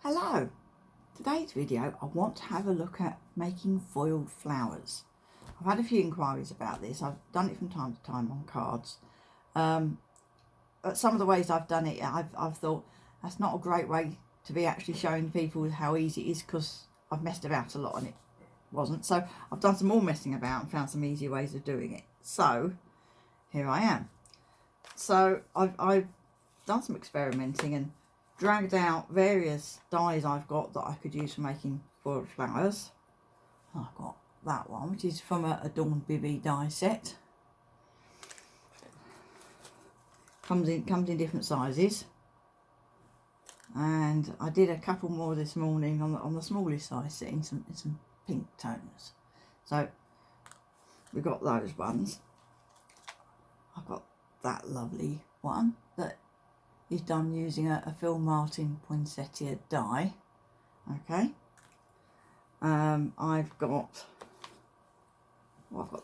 Hello, today's video I want to have a look at making foiled flowers. I've had a few inquiries about this. I've done it from time to time on cards. But some of the ways I've done it, I've thought that's not a great way to be actually showing people how easy it is, because I've messed about a lot and it wasn't. So I've done some more messing about and found some easier ways of doing it. So here I am. So I've done some experimenting and dragged out various dies I've got that I could use for making foiled flowers. I've got that one, which is from a Adornment Bibby die set. Comes in different sizes, and I did a couple more this morning on the smallest size set in some pink tones. So we've got those ones. I've got that lovely one that is done using a Phil Martin Poinsettia die. Okay. I've got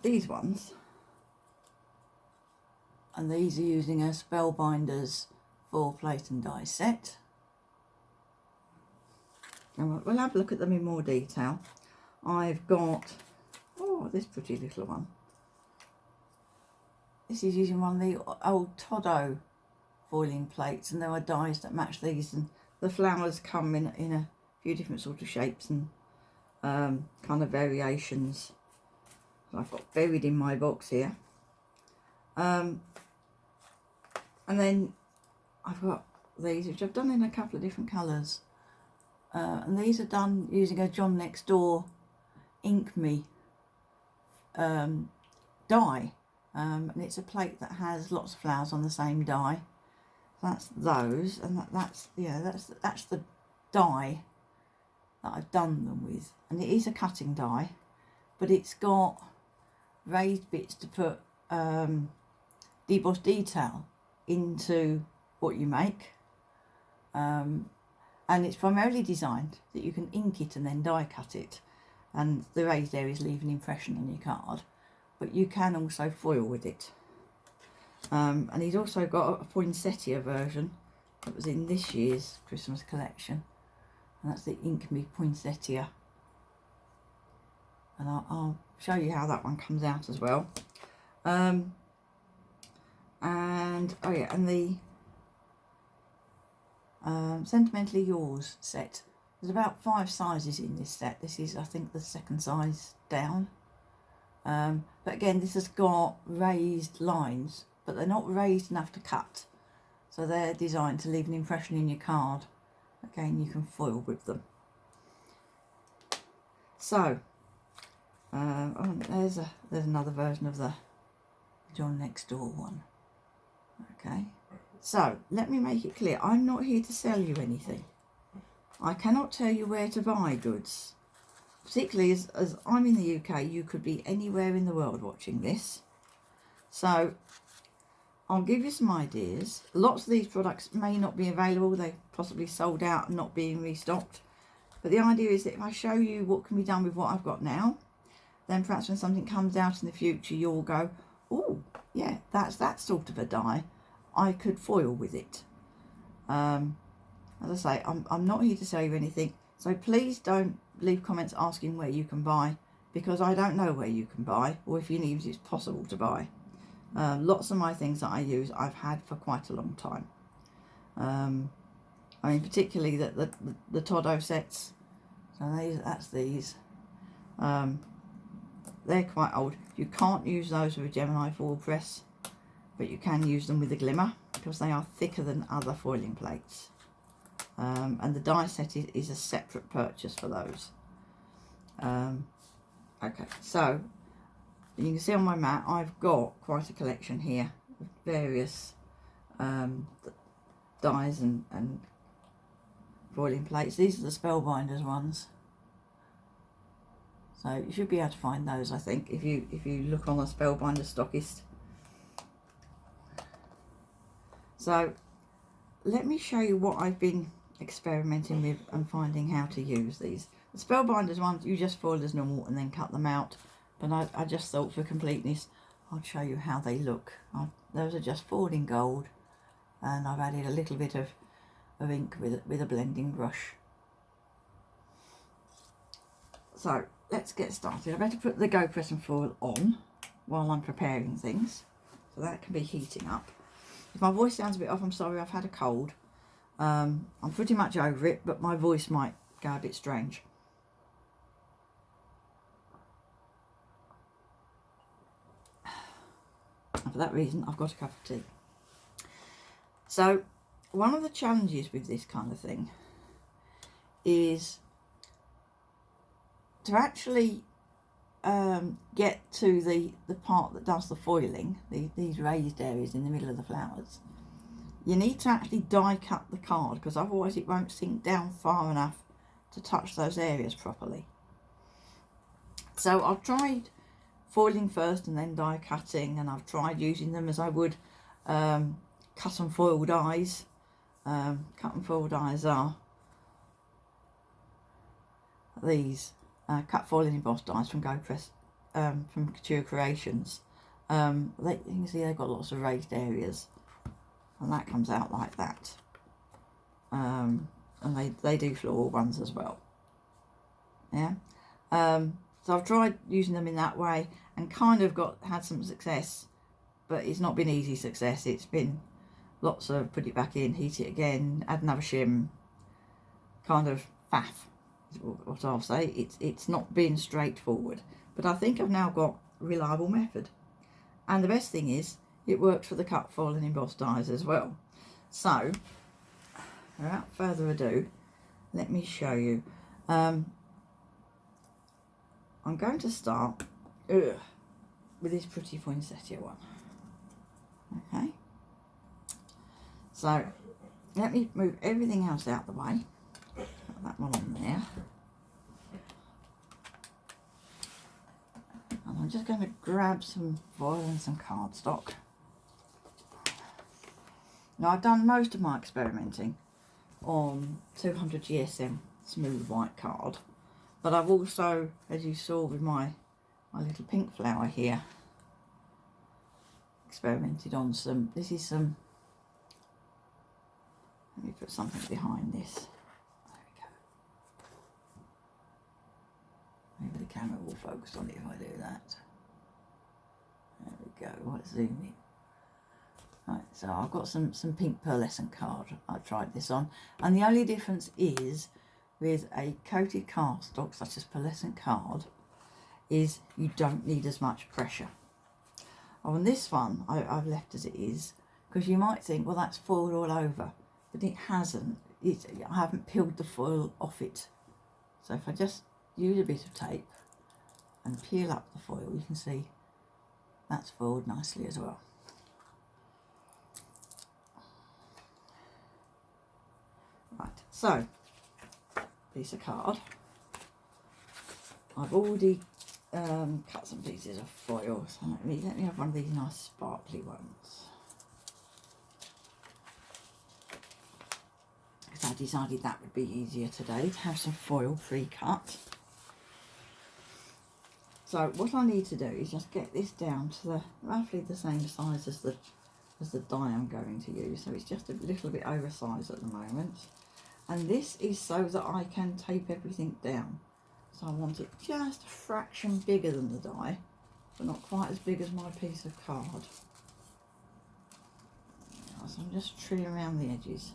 these ones, and these are using a Spellbinders Foil plate and die set. And we'll have a look at them in more detail. I've got this pretty little one. This is using one of the old Todo foiling plates, and there are dies that match these, and the flowers come in a few different sort of shapes and kind of variations. So I've got buried in my box here. And then I've got these, which I've done in a couple of different colours, and these are done using a John Next Door Ink Me die, and it's a plate that has lots of flowers on the same die. That's those, and that's the die that I've done them with, and it is a cutting die, but it's got raised bits to put debossed detail into what you make, and it's primarily designed that you can ink it and then die cut it, and the raised areas leave an impression on your card, but you can also foil with it. And he's also got a Poinsettia version that was in this year's Christmas collection, and that's the Ink Me Poinsettia, and I'll show you how that one comes out as well. And oh yeah, and the Sentimentally Yours set. There's about 5 sizes in this set. This is, I think, the second size down. But again, this has got raised lines, but they're not raised enough to cut, so they're designed to leave an impression in your card. Again, you can foil with them. So there's another version of the John Next Door one. Okay, so let me make it clear, I'm not here to sell you anything. I cannot tell you where to buy goods, particularly as I'm in the UK. You could be anywhere in the world watching this, so I'll give you some ideas. Lots of these products may not be available, they're possibly sold out and not being restocked, but the idea is that if I show you what can be done with what I've got now, then perhaps when something comes out in the future, you'll go, oh yeah, that's that sort of a die, I could foil with it. As I say, I'm not here to sell you anything, so please don't leave comments asking where you can buy, because I don't know where you can buy, or if you need it's possible to buy. Lots of my things that I use I've had for quite a long time. I mean, particularly the Todo sets. So that's these. They're quite old. You can't use those with a Gemini Foilpress, but you can use them with a Glimmer, because they are thicker than other foiling plates. And the die set is a separate purchase for those. Okay, so you can see on my mat I've got quite a collection here of various dies and foiling plates. These are the Spellbinders ones, so you should be able to find those, I think, if you look on the Spellbinder stockist. So let me show you what I've been experimenting with and finding how to use these. The Spellbinders ones you just foil as normal and then cut them out, but I just thought for completeness I'll show you how they look. Those are just foiled in gold, and I've added a little bit of ink with a blending brush So let's get started. I better put the GoPress Foil on while I'm preparing things, so that can be heating up. If my voice sounds a bit off, I'm sorry, I've had a cold. I'm pretty much over it, but my voice might go a bit strange. And for that reason, I've got a cup of tea. So one of the challenges with this kind of thing is to actually get to the part that does the foiling, these raised areas in the middle of the flowers. You need to actually die cut the card, because otherwise it won't sink down far enough to touch those areas properly. So I've tried foiling first and then die cutting, and I've tried using them as I would cut and foil dies. Cut and foil dies are these cut, foil and embossed dies from GoPress, from Couture Creations. You can see they've got lots of raised areas, and that comes out like that. And they do floral ones as well. Yeah. So I've tried using them in that way and kind of had some success, but it's not been easy success. It's been lots of put it back in, heat it again, add another shim, kind of faff is what I'll say. It's not been straightforward, but I think I've now got a reliable method. And the best thing is, it works for the cut, foil and embossed dies as well. So, without further ado, let me show you. I'm going to start with this pretty poinsettia one. Okay. So, let me move everything else out the way. Put that one on there. And I'm just going to grab some foil and some cardstock. Now, I've done most of my experimenting on 200 GSM smooth white card, but I've also, as you saw with my little pink flower here, experimented on some, let me put something behind this. There we go. Maybe the camera will focus on it if I do that. There we go, let's zoom in. Right, so I've got some pink pearlescent card I tried this on, and the only difference is with a coated cardstock such as pearlescent card is you don't need as much pressure. On this one I've left as it is, because you might think, well, that's foiled all over, but it hasn't. I haven't peeled the foil off it. So if I just use a bit of tape and peel up the foil, you can see that's foiled nicely as well. Right, so piece of card. I've already cut some pieces of foil, so let me have one of these nice sparkly ones. Because I decided that would be easier today to have some foil pre-cut. So what I need to do is just get this down to roughly the same size as the die I'm going to use. So it's just a little bit oversized at the moment. And this is so that I can tape everything down. So I want it just a fraction bigger than the die, but not quite as big as my piece of card. So I'm just trimming around the edges.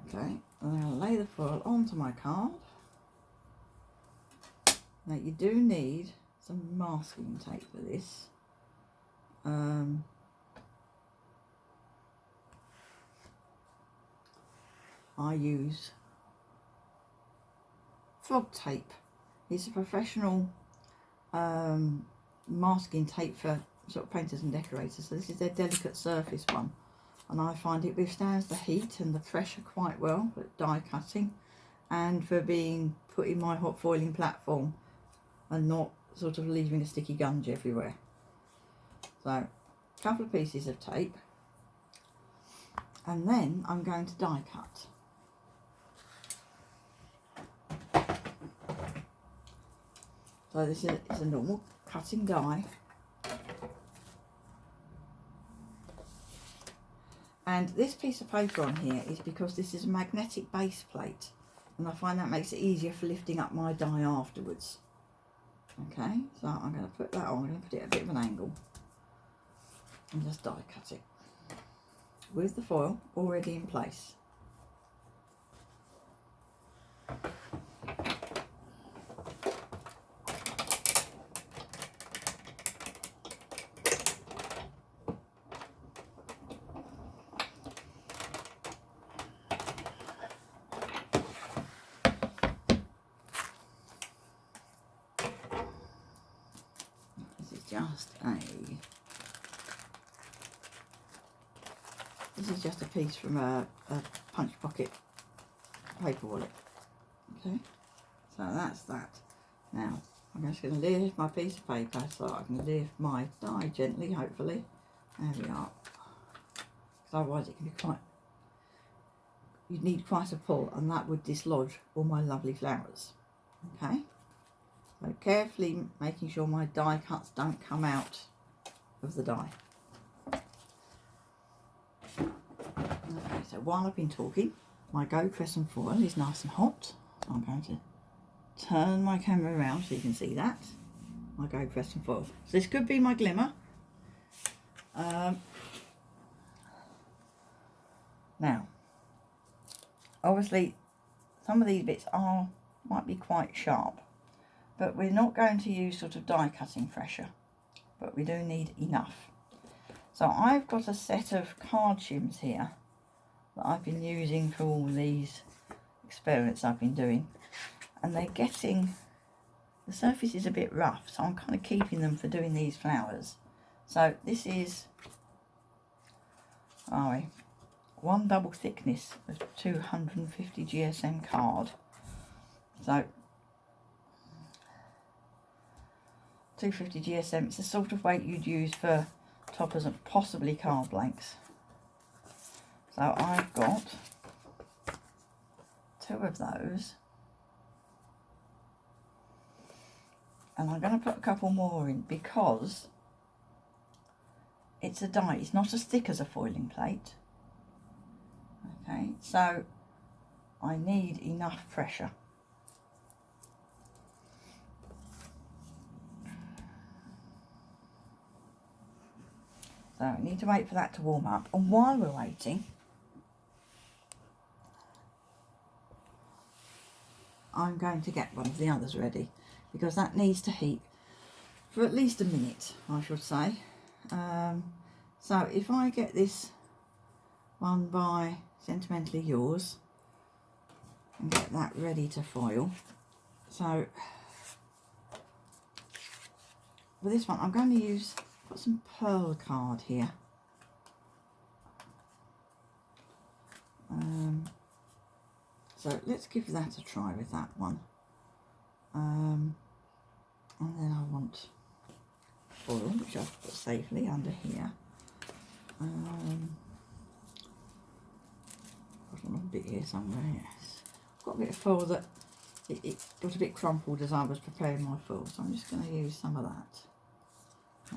Okay, and I'll lay the foil onto my card. Now you do need some masking tape for this. I use frog tape. It's a professional masking tape for sort of painters and decorators. So this is their delicate surface one, and I find it withstands the heat and the pressure quite well for die cutting, and for being put in my hot foiling platform and not sort of leaving a sticky gunge everywhere. So a couple of pieces of tape, and then I'm going to die cut. So this is a normal cutting die, and this piece of paper on here is because this is a magnetic base plate, and I find that makes it easier for lifting up my die afterwards. Okay, so I'm going to put that on. I'm going to put it at a bit of an angle and just die cut it with the foil already in place. This is just a piece from a punch pocket paper wallet. Okay, so that's that. Now I'm just going to lift my piece of paper so I can lift my die gently, hopefully. There we are. Because otherwise it can be quite, you'd need quite a pull, and that would dislodge all my lovely flowers. Okay, so carefully making sure my die cuts don't come out of the die. Okay, so while I've been talking, my GoPress Foil is nice and hot. So I'm going to turn my camera around so you can see that. My GoPress Foil. So this could be my glimmer. Now, obviously, some of these bits might be quite sharp, but we're not going to use sort of die cutting pressure, but we do need enough. So I've got a set of card shims here that I've been using for all these experiments I've been doing, and they're getting, the surface is a bit rough, so I'm kind of keeping them for doing these flowers. So this is, one double thickness of 250 GSM card. So 250 GSM, it's the sort of weight you'd use for toppers and possibly card blanks. So I've got 2 of those, and I'm going to put a couple more in because it's a die, it's not as thick as a foiling plate. Okay, so I need enough pressure. So I need to wait for that to warm up, and while we're waiting, I'm going to get one of the others ready, because that needs to heat for at least a minute, I should say. So if I get this one by Sentimentally Yours and get that ready to foil. So for this one I'm going to use, got some pearl card here. So let's give that a try with that one. And then I want foil, which I've put safely under here. Got another bit here somewhere, yes. I've got a bit of foil that it got a bit crumpled as I was preparing my foil, so I'm just going to use some of that.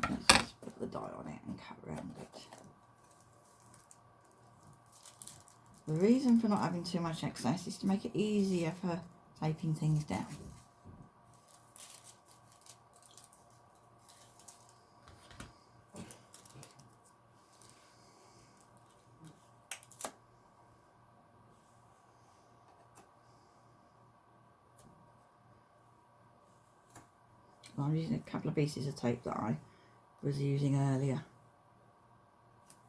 Let's just put the die on it and cut around it. The reason for not having too much excess is to make it easier for taping things down. I'm using a couple of pieces of tape that I was using earlier.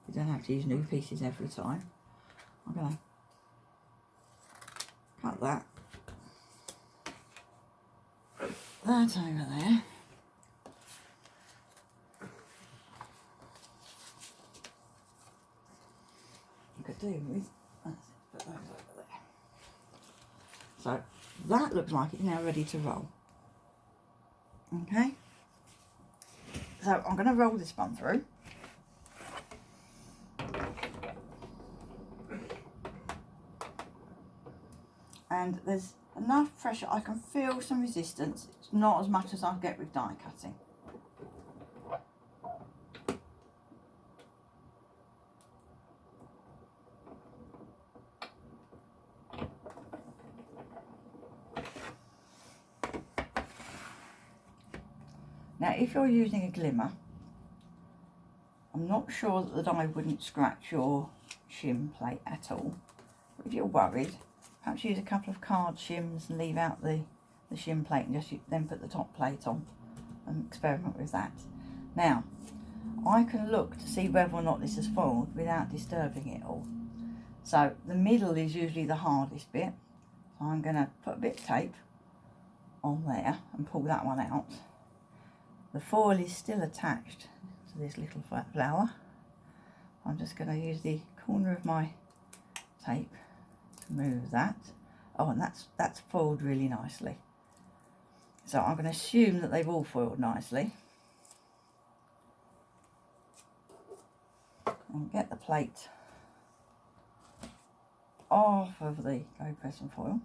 You don't have to use new pieces every time. I'm going to cut that over there. I could do with, put those over there. So that looks like it's now ready to roll. Okay, so I'm going to roll this one through. And there's enough pressure, I can feel some resistance. It's not as much as I get with die cutting. Now if you're using a glimmer, I'm not sure that the dye wouldn't scratch your shim plate at all. But if you're worried, perhaps use a couple of card shims and leave out the shim plate and just then put the top plate on and experiment with that. Now, I can look to see whether or not this is foiled without disturbing it all. So the middle is usually the hardest bit. So I'm going to put a bit of tape on there and pull that one out. The foil is still attached to this little flower. I'm just going to use the corner of my tape to move that. Oh, and that's foiled really nicely. So I'm going to assume that they've all foiled nicely. And get the plate off of the GoPress foil.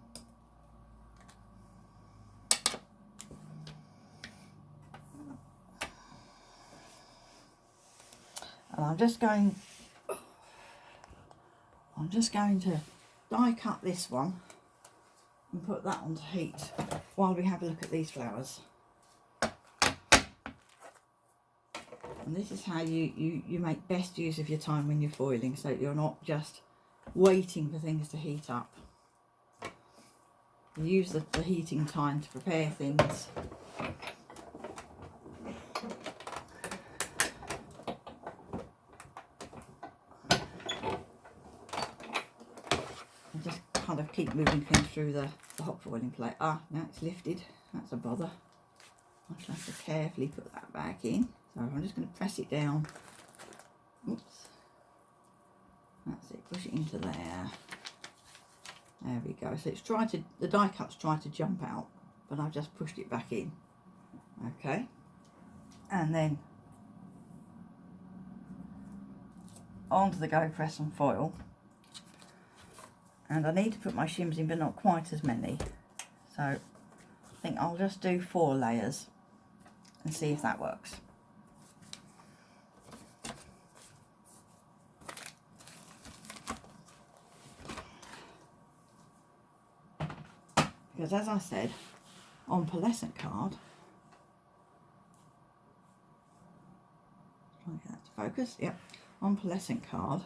And I'm just going to die cut this one and put that on to heat while we have a look at these flowers. And this is how you make best use of your time when you're foiling, so you're not just waiting for things to heat up. You use the heating time to prepare things. And just kind of keep moving things through the hot foiling plate. Ah, now it's lifted. That's a bother. I shall have to carefully put that back in. So I'm just going to press it down. Oops. That's it. Push it into there. There we go. So it's the die cut's trying to jump out, but I've just pushed it back in. Okay. And then onto the GoPress and foil. And I need to put my shims in, but not quite as many. So I think I'll just do 4 layers and see if that works. Because as I said, on pearlescent card, try and get that to focus, yep, on pearlescent card,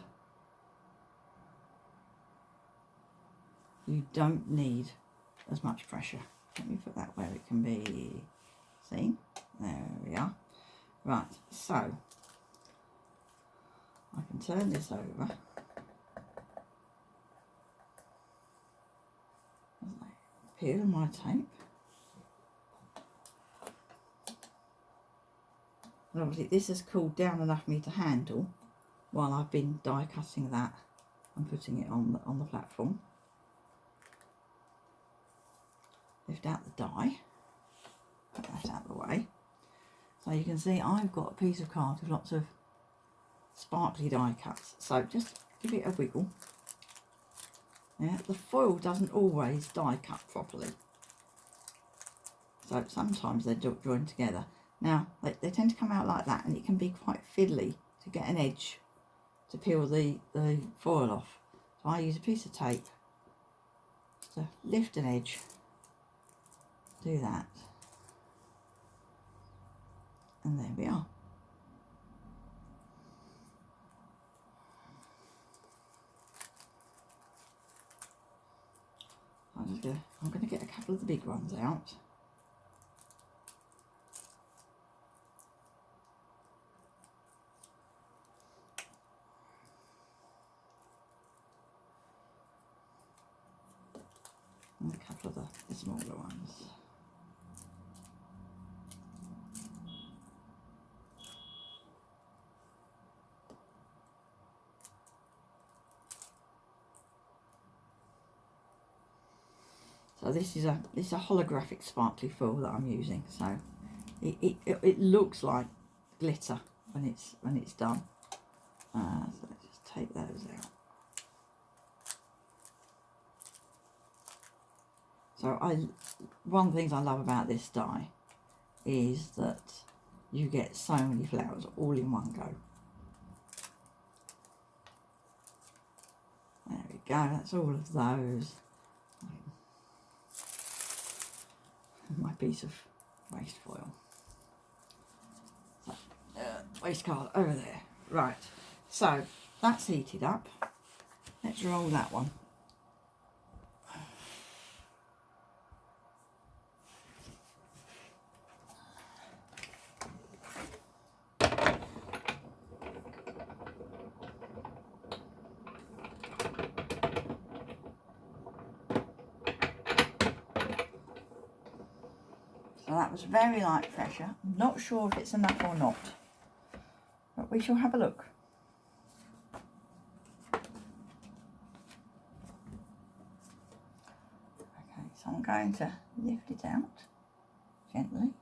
you don't need as much pressure. Let me put that where it can be seen. There we are. Right, so I can turn this over. Peel my tape. And obviously this has cooled down enough for me to handle while I've been die cutting that and putting it on the platform. Lift out the die, put that out of the way. So you can see I've got a piece of card with lots of sparkly die cuts. So just give it a wiggle. Yeah, the foil doesn't always die cut properly. So sometimes they're joined together. Now, they tend to come out like that, and it can be quite fiddly to get an edge to peel the foil off. So I use a piece of tape to lift an edge. Do that. And there we are. I'm going to get a couple of the big ones out. And a couple of the smaller ones. So this is a holographic sparkly foil that I'm using. So it looks like glitter when it's done. So let's just take those out. So one of the things I love about this die is that you get so many flowers all in one go. There we go. That's all of those. My piece of waste foil. waste card over there. Right, so that's heated up. Let's roll that one. So that was very light pressure. I'm not sure if it's enough or not, but we shall have a look. Okay, so I'm going to lift it out gently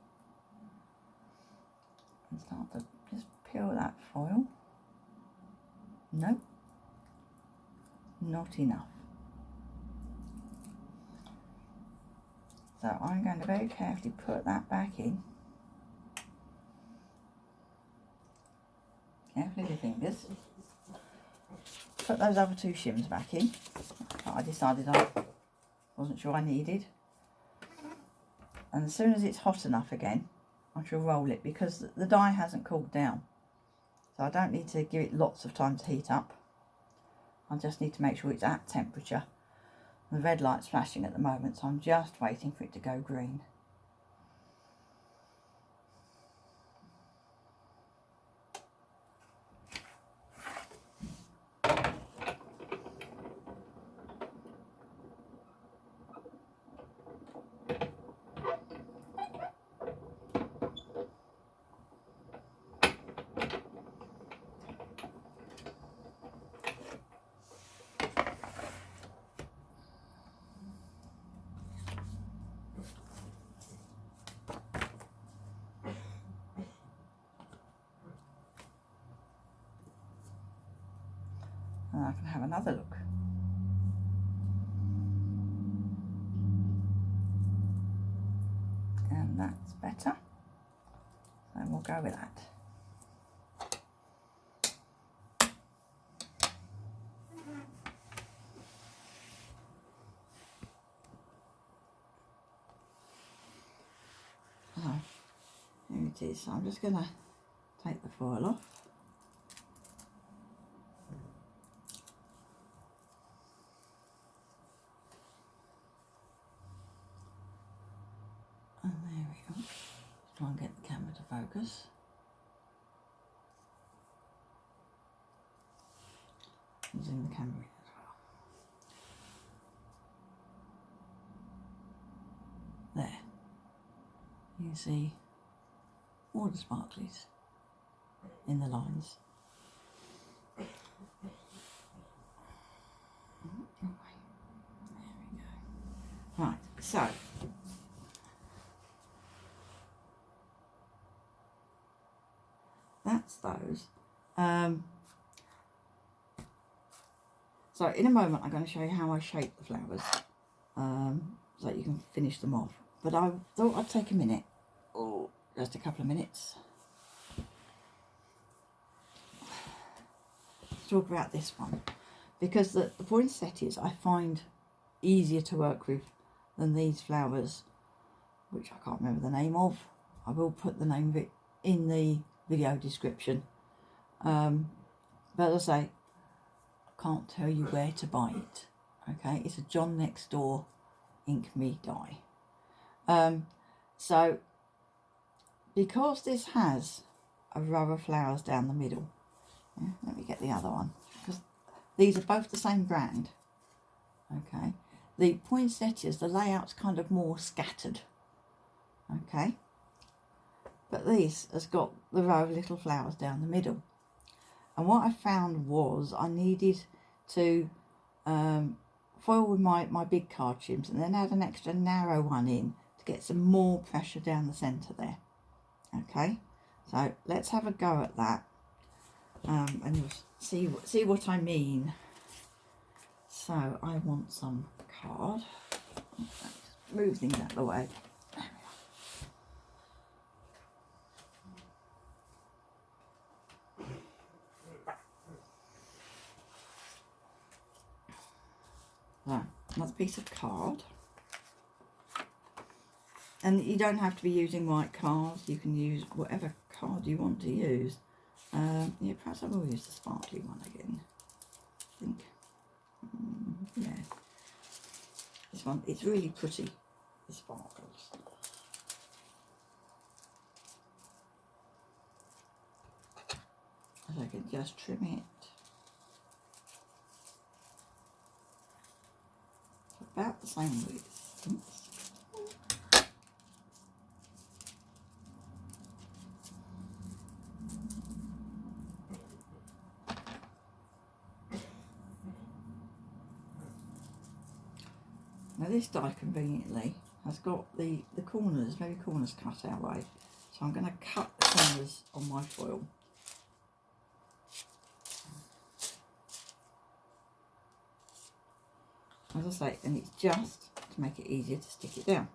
and start to just peel that foil. Nope, not enough. So I'm going to very carefully put that back in. Carefully with your fingers. Put those other two shims back in that I decided I wasn't sure I needed. And as soon as it's hot enough again, I shall roll it, because the dye hasn't cooled down. So I don't need to give it lots of time to heat up. I just need to make sure it's at temperature. The red light's flashing at the moment, so I'm just waiting for it to go green. And I can have another look. And that's better. So we'll go with that. So here it is. So I'm just going to take the foil off. And there we go. Try and get the camera to focus. And zoom the camera in as well. There. You can see all the sparklies in the lines. There we go. Right, so that's those. So in a moment I'm going to show you how I shape the flowers, so that you can finish them off. But I thought I'd take a minute, or just a couple of minutes, to talk about this one, because the poinsettias I find easier to work with than these flowers, which I can't remember the name of. I will put the name of it in the video description, but as I say, I can't tell you where to buy it. Okay, it's a John Next Door Ink Me dye. So because this has a row of flowers down the middle, let me get the other one, because these are both the same brand. Okay, the poinsettias, the layout's kind of more scattered. Okay, but this has got the row of little flowers down the middle. And what I found was I needed to foil with my big card shims, and then add an extra narrow one in to get some more pressure down the centre there. Okay, so let's have a go at that, and you'll see what I mean. So I want some card. Just move things out of the way. There we are. Right, another piece of card. And you don't have to be using white cards, you can use whatever card you want to use. Yeah, perhaps I will use the sparkly one again. I think. Yeah. This one, it's really pretty, the sparkles. So I can just trim it about the same width. Now this die conveniently has got the corners, very corners cut our way. So I'm going to cut the corners on my foil. As I say, and it's just to make it easier to stick it down.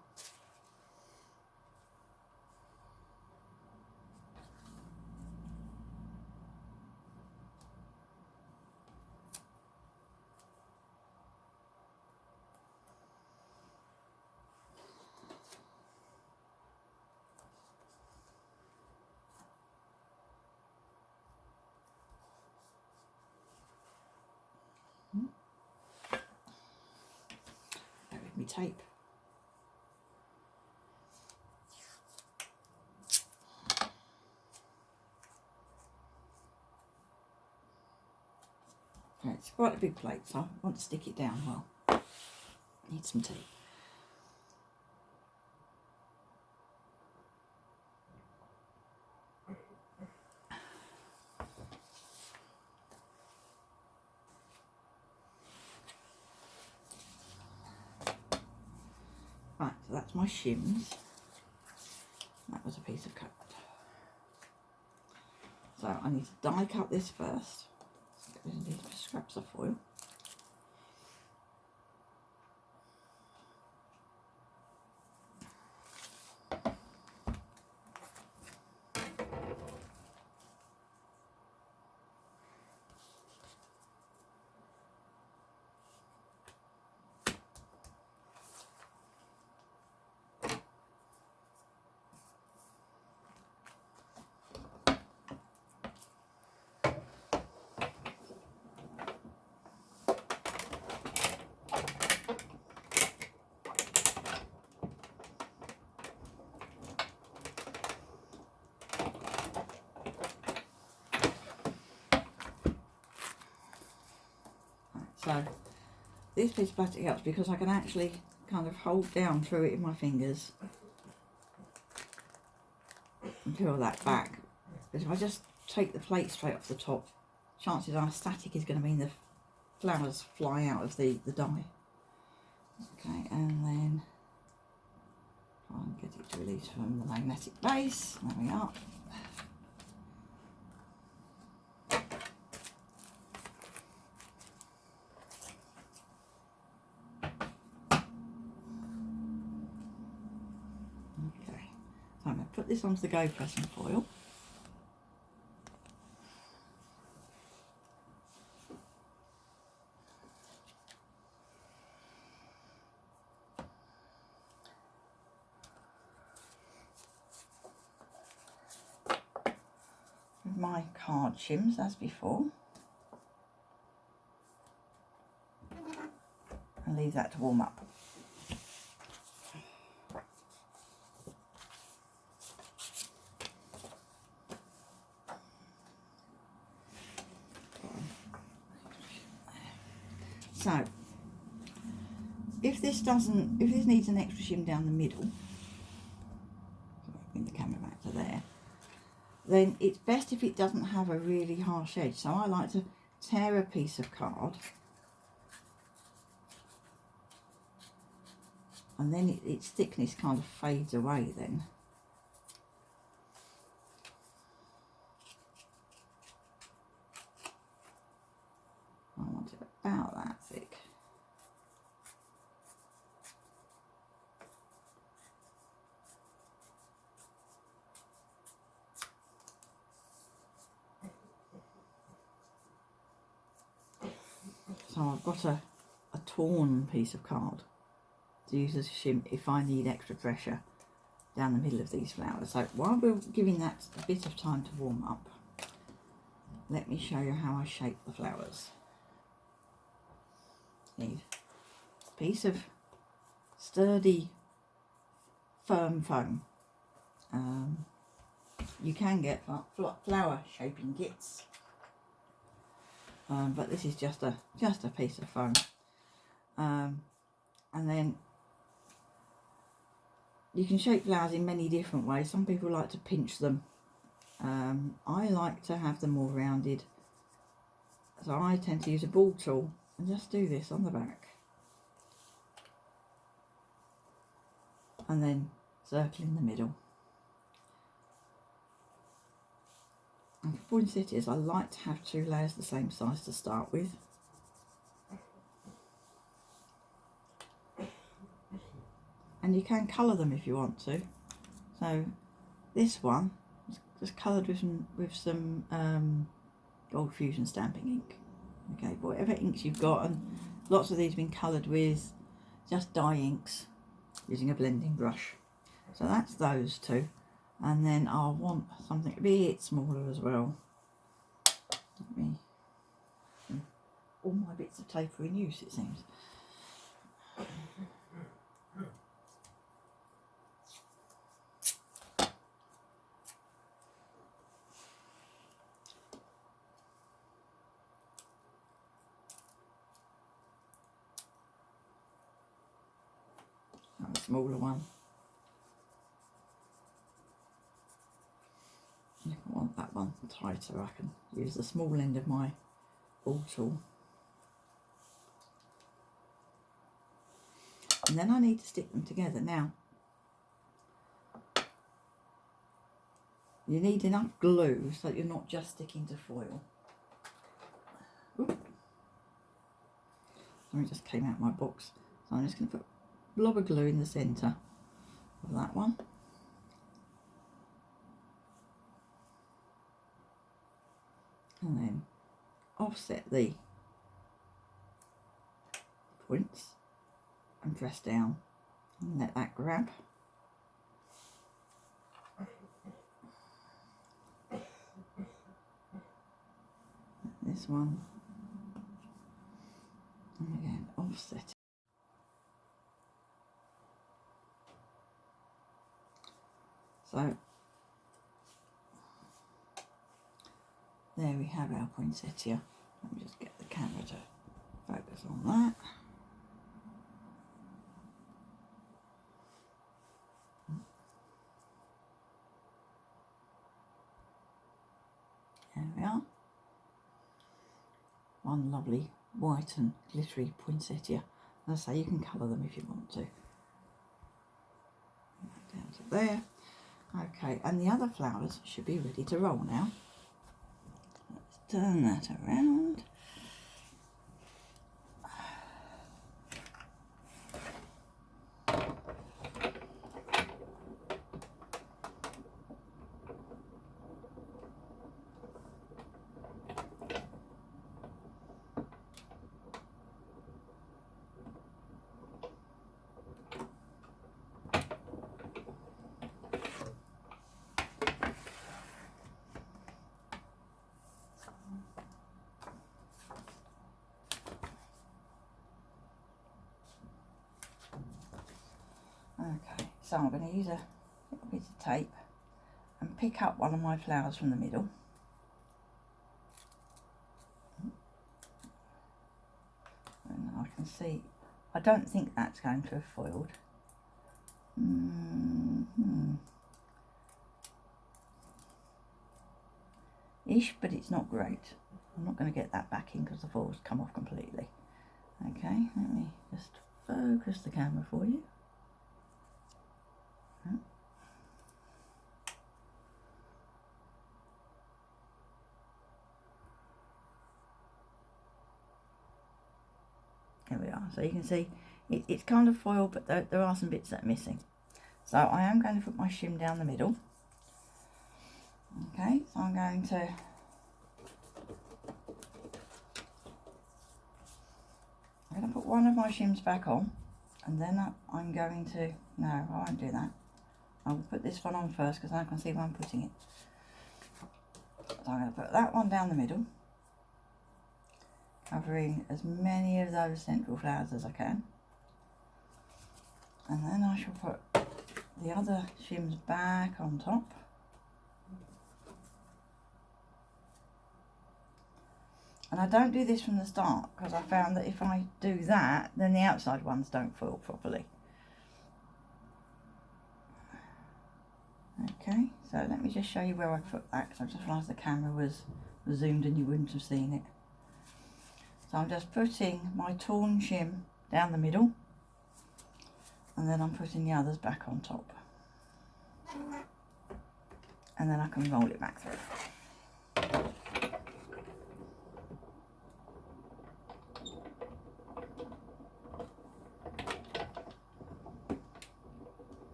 There with me tape. Okay, it's quite a big plate, so I want to stick it down well. Need some tape. Right, so that's my shims. That was a piece of cut. So I need to die cut this first. Get rid of these scraps of foil. So this piece of plastic helps because I can actually kind of hold down through it in my fingers and peel that back. But if I just take the plate straight off the top, chances are static is going to mean the flowers fly out of the die. Okay, and then try and get it to release from the magnetic base. There we are. I'm going to put this onto the GoPress foil. With my card shims as before. And leave that to warm up. So, if this needs an extra shim down the middle, bring the camera back to there, then it's best if it doesn't have a really harsh edge. So I like to tear a piece of card, and then its thickness kind of fades away then. I want it about that thick. So I've got a torn piece of card to use as a shim if I need extra pressure down the middle of these flowers. So while we're giving that a bit of time to warm up, let me show you how I shape the flowers. Need a piece of sturdy, firm foam. You can get flower shaping kits, but this is just a piece of foam. And then you can shape flowers in many different ways. Some people like to pinch them. I like to have them all rounded, so I tend to use a ball tool and just do this on the back, and then circle in the middle. And for poinsettias, I like to have 2 layers the same size to start with. And you can colour them if you want to. So this one is just coloured with some Gold Fusion stamping ink. Okay, but whatever inks you've got, and lots of these have been coloured with just dye inks using a blending brush. So that's those 2. And then I'll want something a bit smaller as well. All my bits of tape are in use, it seems. A smaller one. If I want that one tighter, I can use the small end of my ball tool. And then I need to stick them together. Now, you need enough glue so that you're not just sticking to foil. Ooh. Something just came out of my box. So I'm just going to put a blob of glue in the centre of that one. And then offset the points and press down and let that grab. This one, and again offset it. So there we have our poinsettia. Let me just get the camera to focus on that. There we are. One lovely white and glittery poinsettia. As I say, you can colour them if you want to. Down to there. Okay, and the other flowers should be ready to roll now. Let's turn that around. Okay, so I'm going to use a little bit of tape and pick up one of my flowers from the middle. And I can see, I don't think that's going to have foiled. Ish, but it's not great. I'm not going to get that back in because the foil's come off completely. Okay, let me just focus the camera for you. There we are. So you can see it's kind of foiled, but there are some bits that are missing. So I am going to put my shim down the middle. Okay, so I'm going to put one of my shims back on, and then I'm going to, no, I won't do that. I'll put this one on first because I can see where I'm putting it. So I'm going to put that one down the middle, covering as many of those central flowers as I can. And then I shall put the other shims back on top. And I don't do this from the start because I found that if I do that, then the outside ones don't foil properly. Okay, so let me just show you where I put that, because I just realised the camera was zoomed and you wouldn't have seen it. So I'm just putting my torn shim down the middle, and then I'm putting the others back on top. And then I can roll it back through.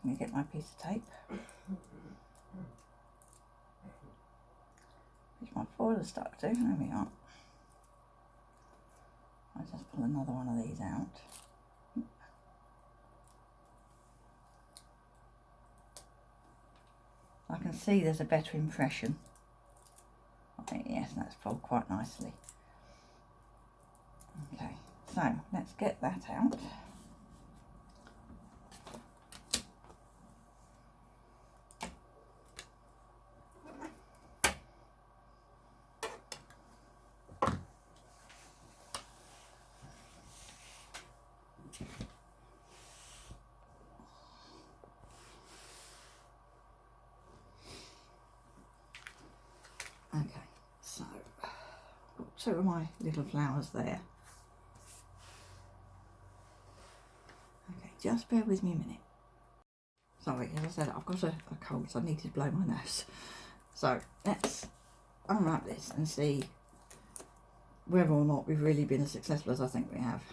Let me get my piece of tape, which my foil is stuck to. There we are. I'll just pull another one of these out. I can see there's a better impression. I think, yes, that's folded quite nicely. Okay, so let's get that out. Okay, so I've got two of my little flowers there. Okay, just bear with me a minute. Sorry, as I said, I've got a cold, so I need to blow my nose. So let's unwrap this and see whether or not we've really been as successful as I think we have.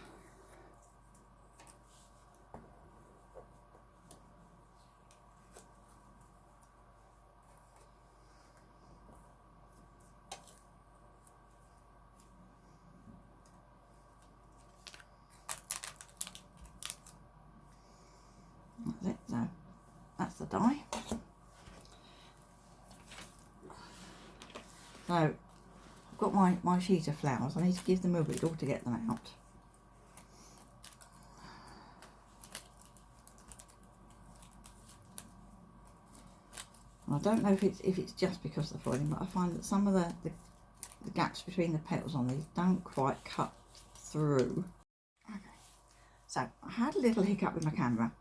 That's it, so that's the die. So I've got my sheet of flowers. I need to give them a wiggle to get them out. And I don't know if it's just because of the foiling, but I find that some of the gaps between the petals on these don't quite cut through. Okay, so I had a little hiccup with my camera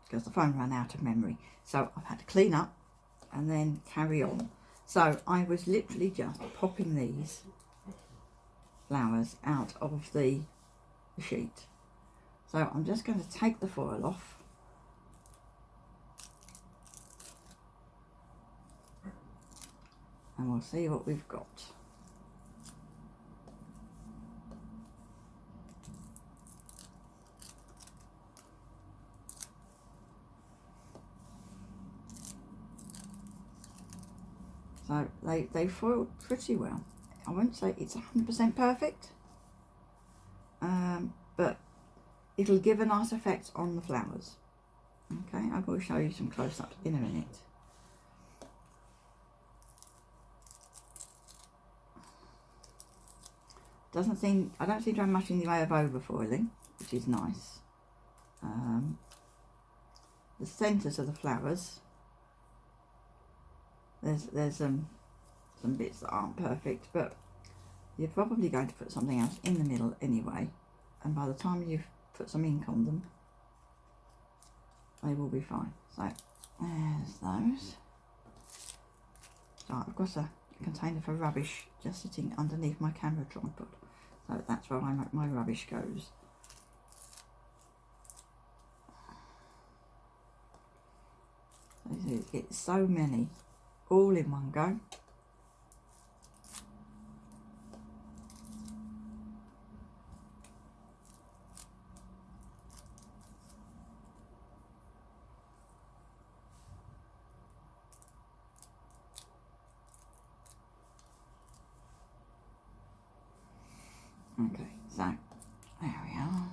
because the phone ran out of memory, so I've had to clean up and then carry on. So I was literally just popping these flowers out of the sheet. So I'm just going to take the foil off. And we'll see what we've got. So they foiled pretty well. I won't say it's 100% perfect, but it'll give a nice effect on the flowers. Okay, I'm going to show you some close-ups in a minute. I don't seem to have much in the way of overfoiling, which is nice. The centres of the flowers, there's some bits that aren't perfect, but you're probably going to put something else in the middle anyway, and by the time you've put some ink on them, they will be fine. So there's those. So I've got a container for rubbish just sitting underneath my camera tripod, so that's where my rubbish goes. So you get so many all in one go. Okay, so there we are.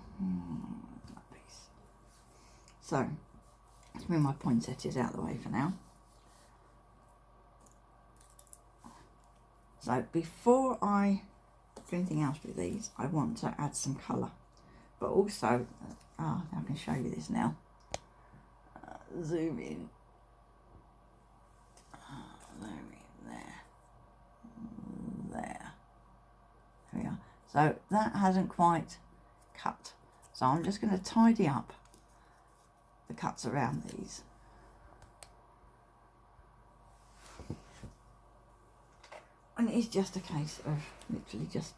That piece. So let's move my poinsettias out of the way for now. So before I do anything else with these, I want to add some colour, but also, I can show you this now. Zoom in. Zoom in there. There. There we are. So that hasn't quite cut. So I'm just going to tidy up the cuts around these. And it's just a case of literally just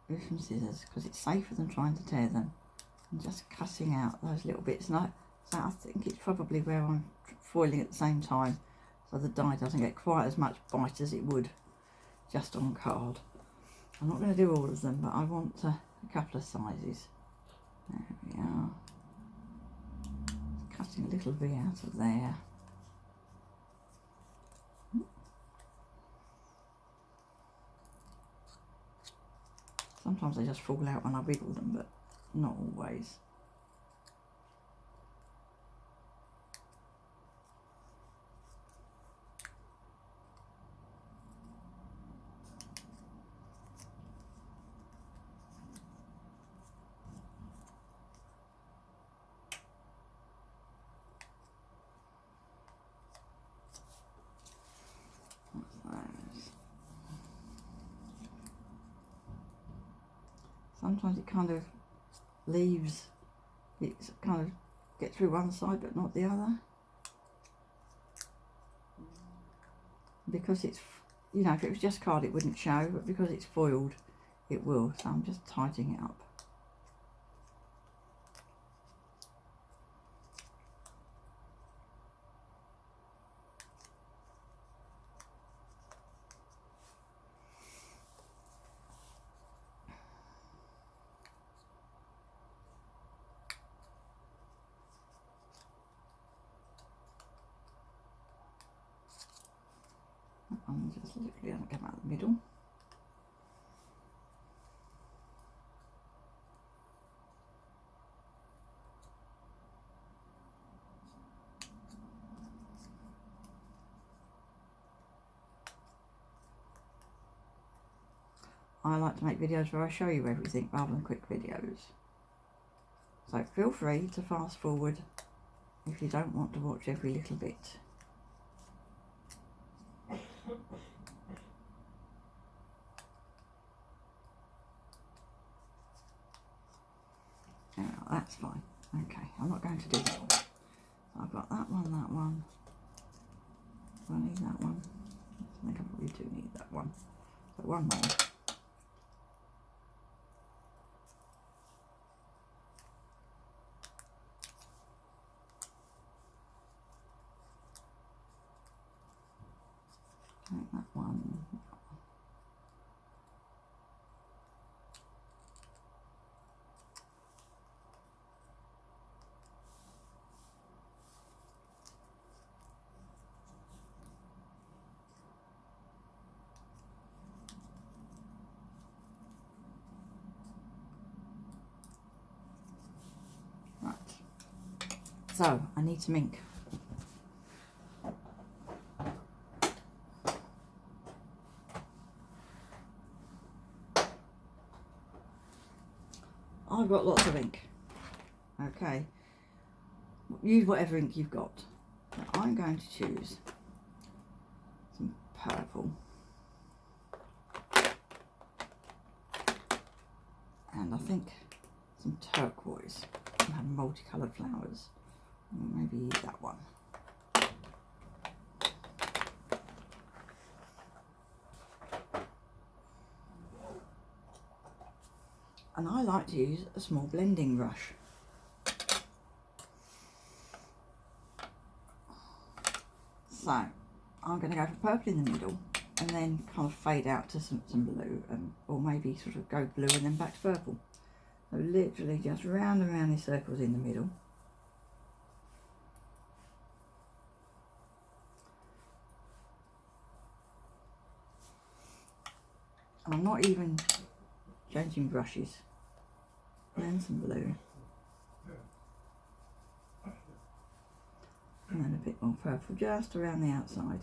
with some scissors, because it's safer than trying to tear them, and just cutting out those little bits. And so I think it's probably where I'm foiling at the same time, so the die doesn't get quite as much bite as it would just on card. I'm not going to do all of them, but I want a couple of sizes. There we are. Cutting a little V out of there. Sometimes they just fall out when I wiggle them, but not always. Sometimes it kind of leaves, it kind of get through one side but not the other. Because it's, you know, if it was just card it wouldn't show, but because it's foiled it will. So I'm just tidying it up. I'm just literally going to come out the middle. I like to make videos where I show you everything rather than quick videos. So feel free to fast forward if you don't want to watch every little bit. Now that's fine. Okay, I'm not going to do that one. So I've got that one, that one. Do I need that one? I think I probably do need that one. So one more. Take that one. Right. So I need some ink. I've got lots of ink. Okay. Use whatever ink you've got. Now I'm going to choose some purple. And I think some turquoise. I have multicoloured flowers. Maybe that one. And I like to use a small blending brush. So I'm going to go for purple in the middle and then kind of fade out to some blue, and or maybe sort of go blue and then back to purple. So literally just round and round in circles in the middle. And I'm not even changing brushes, and some blue, and then a bit more purple just around the outside.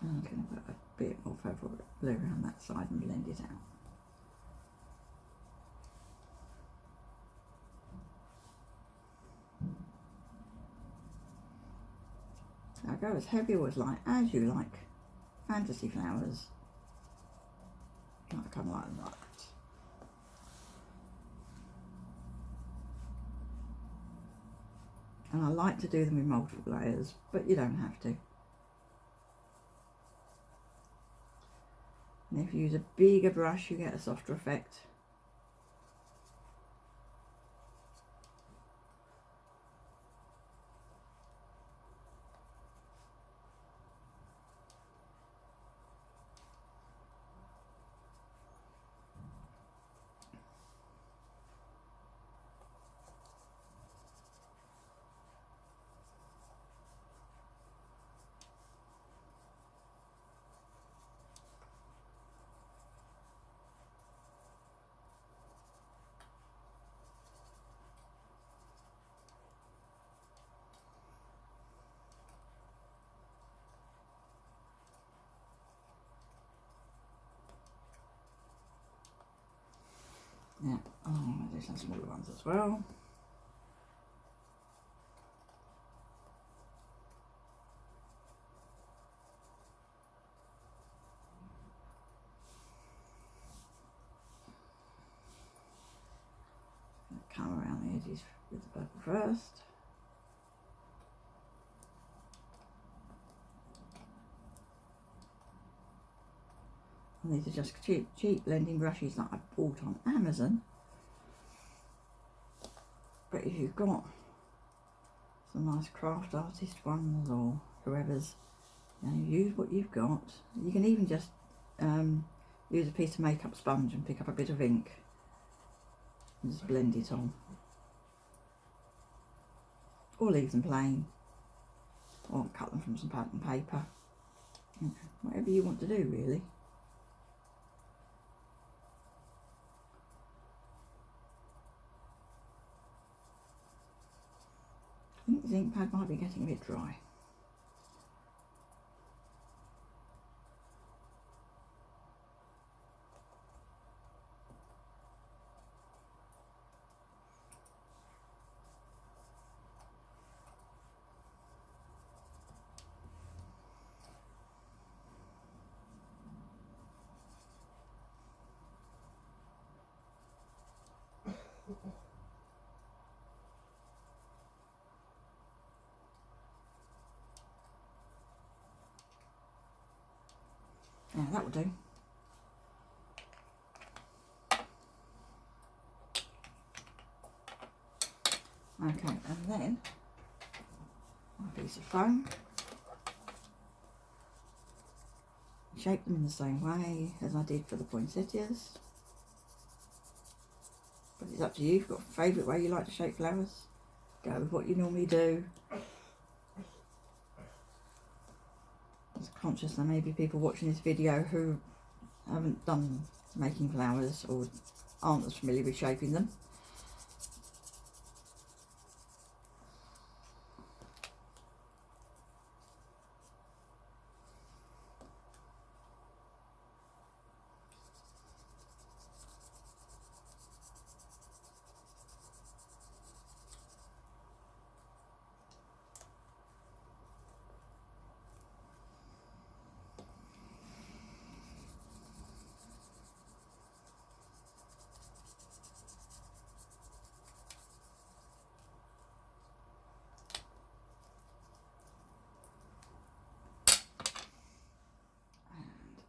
And I'm going to put a bit more purple blue around that side and blend it out. I go as heavy or as light as you like. Fantasy flowers, I kind of like them like that. And I like to do them with multiple layers, but you don't have to. And if you use a bigger brush, you get a softer effect. Yeah, oh, I'll do some smaller ones as well. Come around the edges with the purple first. And these are just cheap blending brushes that I bought on Amazon. But if you've got some nice craft artist ones or whoever's, you know, use what you've got. You can even just use a piece of makeup sponge and pick up a bit of ink and just blend it on. Or leave them plain, or cut them from some pattern paper. You know, whatever you want to do, really. I think this ink pad might be getting a bit dry. Yeah, that will do. Okay, and then a piece of foam. Shape them in the same way as I did for the poinsettias. But it's up to you. If you've got a favourite way you like to shape flowers, go with what you normally do. I was conscious there may be people watching this video who haven't done making flowers or aren't as familiar with shaping them.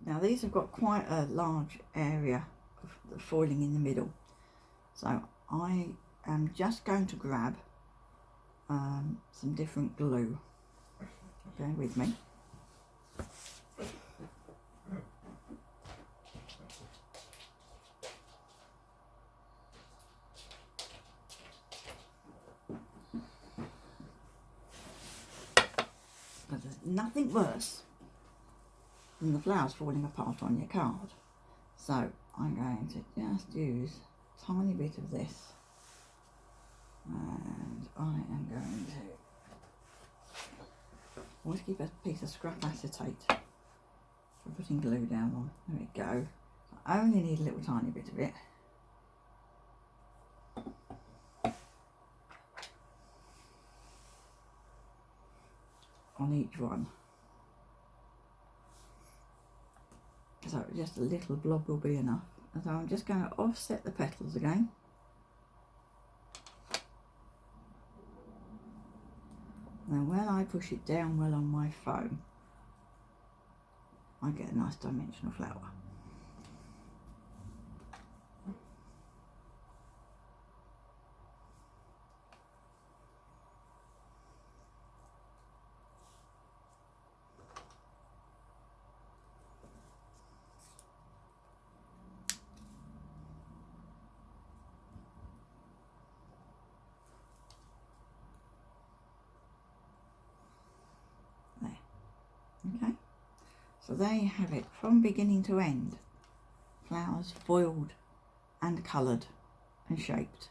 Now these have got quite a large area of the foiling in the middle, so I am just going to grab some different glue. Bear with me. nothing worse than the flowers falling apart on your card. So I'm going to just use a tiny bit of this, and I am going to always keep a piece of scrap acetate for putting glue down on. There we go. I only need a little tiny bit of it. On each one. So just a little blob will be enough. And so I'm just going to offset the petals again. And then when I push it down well on my foam, I get a nice dimensional flower. Okay, so there you have it, from beginning to end. Flowers foiled and coloured and shaped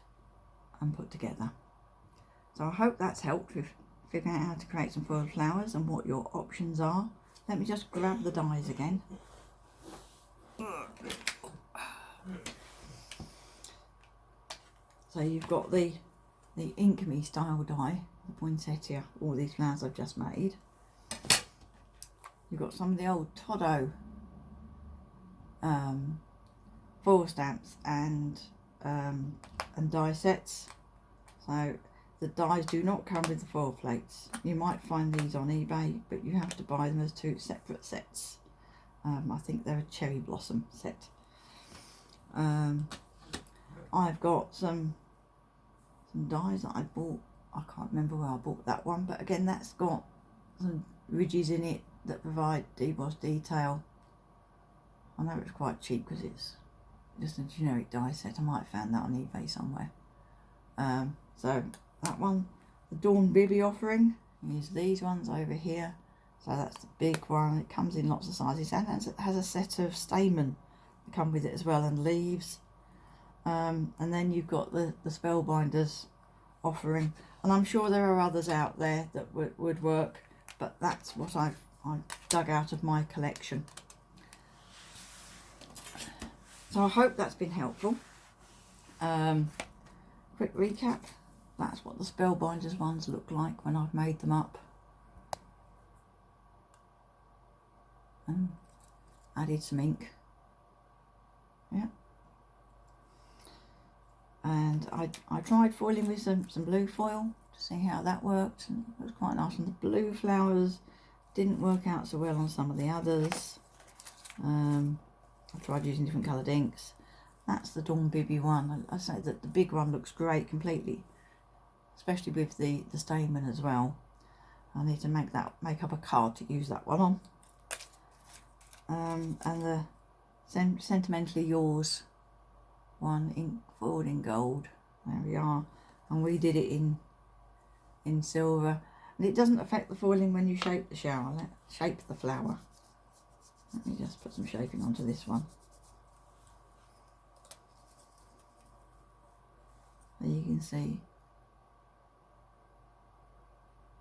and put together. So I hope that's helped with figuring out how to create some foiled flowers and what your options are. Let me just grab the dies again. So you've got the Ink Me style die, the Poinsettia, all these flowers I've just made. You've got some of the old Todo foil stamps and die sets. So the dies do not come with the foil plates. You might find these on eBay, but you have to buy them as two separate sets. I think they're a cherry blossom set. I've got some dies that I bought. I can't remember where I bought that one, but again, that's got some ridges in it that provide debossed detail. I know it's quite cheap because it's just a generic die set. I might have found that on eBay somewhere. So that one, the Dawn Bibby offering, is these ones over here. So that's the big one. It comes in lots of sizes and it has a set of stamen that come with it as well, and leaves. And then you've got the Spellbinders offering, and I'm sure there are others out there that would work, but that's what I've dug out of my collection. So I hope that's been helpful. Quick recap, that's what the Spellbinders ones look like when I've made them up. And added some ink. Yeah. And I tried foiling with some blue foil to see how that worked, and it was quite nice on the blue flowers. Didn't work out so well on some of the others. I tried using different coloured inks. That's the Dawn Bibby one. I say that the big one looks great completely, especially with the stamen as well. I need to make up a card to use that one on. And the Sentimentally Yours one, foiled in gold. There we are. And we did it in silver. And it doesn't affect the foiling when you shape the flower. Let me just put some shaping onto this one. There you can see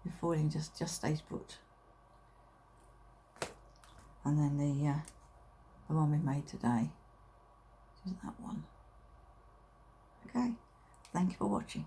the foiling just stays put. And then the one we've made today is that one. Okay, thank you for watching.